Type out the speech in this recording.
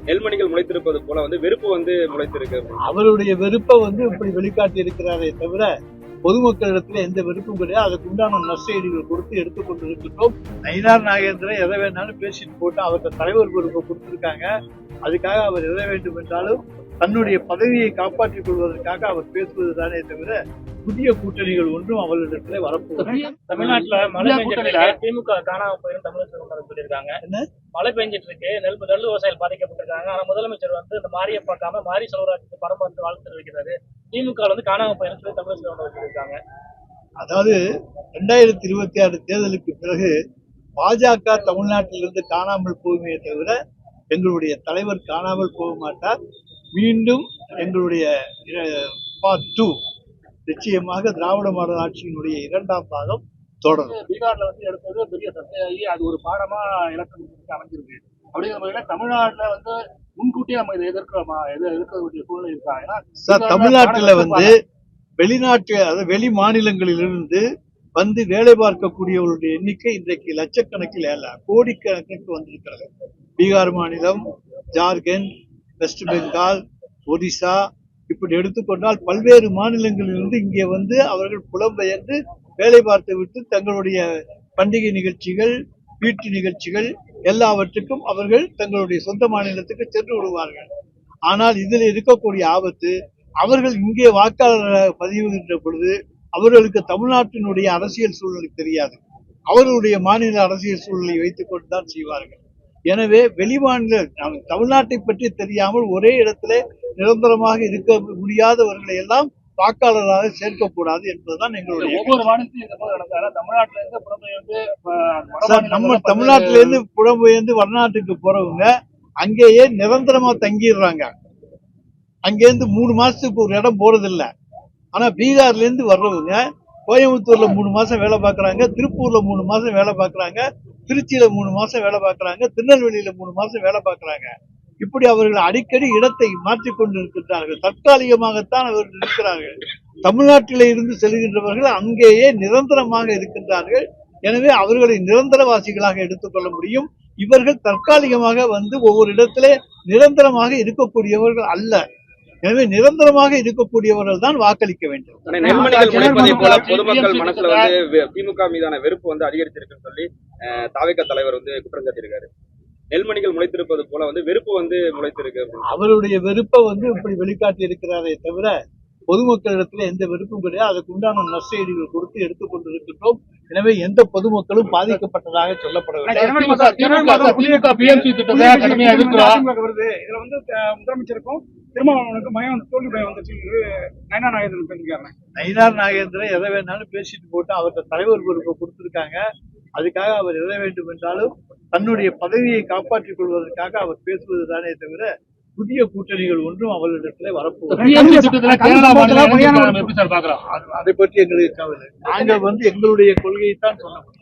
நெல்மணிகள் முளைத்திருப்பது போல வந்து வெறுப்பு வந்து முளைத்திருக்கு. அவருடைய வெறுப்பை இப்படி வெளிக்காட்டி இருக்கிறாரே தவிர பொதுமக்களிடத்துல எந்த வெறுப்பும் கிடையாது. அதுக்கு உண்டான நஷ்டஈடுகள் கொடுத்து எடுத்துக்கொண்டு இருக்கின்றோம். நயினார் நாகேந்திரன் எதை வேணாலும் பேசிட்டு போட்டு அவர்கிட்ட தலைவர் பொறுப்பை கொடுத்திருக்காங்க. அதுக்காக அவர் எதை வேண்டும் என்றாலும் தன்னுடைய பதவியை காப்பாற்றிக் கொள்வதற்காக அவர் பேசுவதுதானே தவிர புதிய கூட்டணிகள் ஒன்றும் அவர்களிடத்துல வரப்போகுது. தமிழ்நாட்டுல மழை பெஞ்சிட்டு திமுக காணாம போயிரும் தமிழக சொல்லியிருக்காங்க. மழை பெஞ்சிட்டு இருக்கு, நெல் விவசாயிகள் பாதிக்கப்பட்டிருக்காங்க. ஆனா முதலமைச்சர் இந்த மாரியை பார்க்காம மாரி செல்வராஜுக்கு படம் பார்த்து வாழ்த்து தெரிவிக்கிறாரு. திமுக காணாம போயிரும் சொல்லி தமிழக சொல்லியிருக்காங்க. அதாவது 2026 தேர்தலுக்கு பிறகு பாஜக தமிழ்நாட்டிலிருந்து காணாமல் போகுமே தவிர எங்களுடைய தலைவர் காணாமல் போக மாட்டார். மீண்டும் எங்களுடைய பார்ட் 2 நிச்சயமாக திராவிட மாடல் ஆட்சியினுடைய 2ஆம் பாகம் தொடரும். பீகார்ல எடுத்தது பெரிய சர்ச்சையாகி அது ஒரு பாடமா இலக்கம் அமைஞ்சிருக்கு. அப்படிங்கிற முறையில தமிழ்நாட்டுல முன்கூட்டியே நம்ம இதை எதிர்க்கிறோமா, எதிர்க்கக்கூடிய சூழ்நிலை இருக்கா? சார், தமிழ்நாட்டுல வெளிநாட்டு அதாவது வெளி மாநிலங்களிலிருந்து வேலை பார்க்கக்கூடியவர்களுடைய எண்ணிக்கை இன்றைக்கு லட்சக்கணக்கில் அல்ல, கோடிக்கணக்கிற்கு வந்திருக்கிறது. பீகார் மாநிலம், ஜார்க்கண்ட், வெஸ்ட் பெங்கால், ஒடிசா இப்படி எடுத்துக்கொண்டால் பல்வேறு மாநிலங்களிலிருந்து இங்கே அவர்கள் புலம்பெயர்ந்து வேலை பார்த்து விட்டு தங்களுடைய பண்டிகை நிகழ்ச்சிகள், வீட்டு நிகழ்ச்சிகள் எல்லாவற்றுக்கும் அவர்கள் தங்களுடைய சொந்த மாநிலத்துக்கு சென்று விடுவார்கள். ஆனால் இதில் இருக்கக்கூடிய ஆபத்து, அவர்கள் இங்கே வாக்காளர் பதிவுகின்ற பொழுது அவர்களுக்கு தமிழ்நாட்டினுடைய அரசியல் சூழ்நிலை தெரியாது. அவர்களுடைய மாநில அரசியல் சூழ்நிலை வைத்துக் கொண்டுதான் செய்வார்கள். எனவே வெளிமாநில தமிழ்நாட்டை பற்றி தெரியாமல் ஒரே இடத்துல நிரந்தரமாக இருக்க முடியாதவர்களை எல்லாம் வாக்காளராக சேர்க்கக்கூடாது என்பதுதான் எங்களுடைய. ஒவ்வொரு மாநிலத்திலும் நம்ம தமிழ்நாட்டிலிருந்து புலம்பெயர்ந்து வடநாட்டுக்கு போறவங்க அங்கேயே நிரந்தரமா தங்கிடுறாங்க. அங்கேருந்து 3 மாசத்துக்கு ஒரு இடம் போறதில்ல. ஆனா பீகார்ல இருந்து வர்றவங்க கோயம்புத்தூர்ல 3 மாசம் வேலை பார்க்கறாங்க, திருப்பூர்ல 3 மாசம் வேலை பார்க்கறாங்க, திருச்சியில 3 மாசம் வேலை பார்க்கறாங்க, திருநெல்வேலியில 3 மாசம் வேலை பார்க்கறாங்க. இப்படி அவர்கள் அடிக்கடி இடத்தை மாற்றிக்கொண்டு இருக்கின்றார்கள். தற்காலிகமாகத்தான் அவர்கள் இருக்கிறார்கள். தமிழ்நாட்டில இருந்து செல்கின்றவர்கள் அங்கேயே நிரந்தரமாக இருக்கின்றார்கள். எனவே அவர்களை நிரந்தரவாசிகளாக எடுத்துக்கொள்ள முடியும். இவர்கள் தற்காலிகமாக ஒவ்வொரு இடத்திலே நிரந்தரமாக இருக்கக்கூடியவர்கள் அல்ல. எனவே நிரந்தரமாக இருக்கக்கூடியவர்கள் தான் வாக்களிக்க வேண்டும். நெல்மணிகள் முளைப்பதை போல பொதுமக்கள் மனசுல திமுக மீதான வெறுப்பு அதிகரிச்சிருக்குன்னு சொல்லி தாவேகா தலைவர் குற்றம் சாட்டியிருக்காரு. நெல்மணிகள் முளைத்திருப்பது போல வெறுப்பு முளைத்திருக்கு. அவருடைய வெறுப்பை இப்படி வெளிக்காட்டி இருக்கிறாரே தவிர பொதுமக்களிடத்துல எந்த வெறுப்பும் கிடையாது. அதுக்கு உண்டான நஷ்டஈடுகள் கொடுத்து எடுத்துக்கொண்டு இருக்கின்றோம். எனவே எந்த பொதுமக்களும் பாதிக்கப்பட்டதாக சொல்லப்படவில்லை. முதலமைச்சருக்கும் திருமாவளவனுக்கும் பயம், தோல்வி பயம் வந்துச்சு. நயினார் நாகேந்திரன் பேசியிருக்காங்க. நயினார் நாகேந்திரன் எதை வேணாலும் பேசிட்டு போட்டு அவர்கிட்ட தலைவர் பொறுப்பை கொடுத்திருக்காங்க. அதுக்காக அவர் எதை வேண்டும் என்றாலும் தன்னுடைய பதவியை காப்பாற்றிக் கொள்வதற்காக அவர் பேசுவதுதானே தவிர புதிய கூட்டணிகள் ஒன்றும் அவர்களிடத்துல வரப்போகுது. அதை பற்றி எங்களுக்கு கவலை. நாங்கள் எங்களுடைய கொள்கையை தான் சொல்ல முடியும்.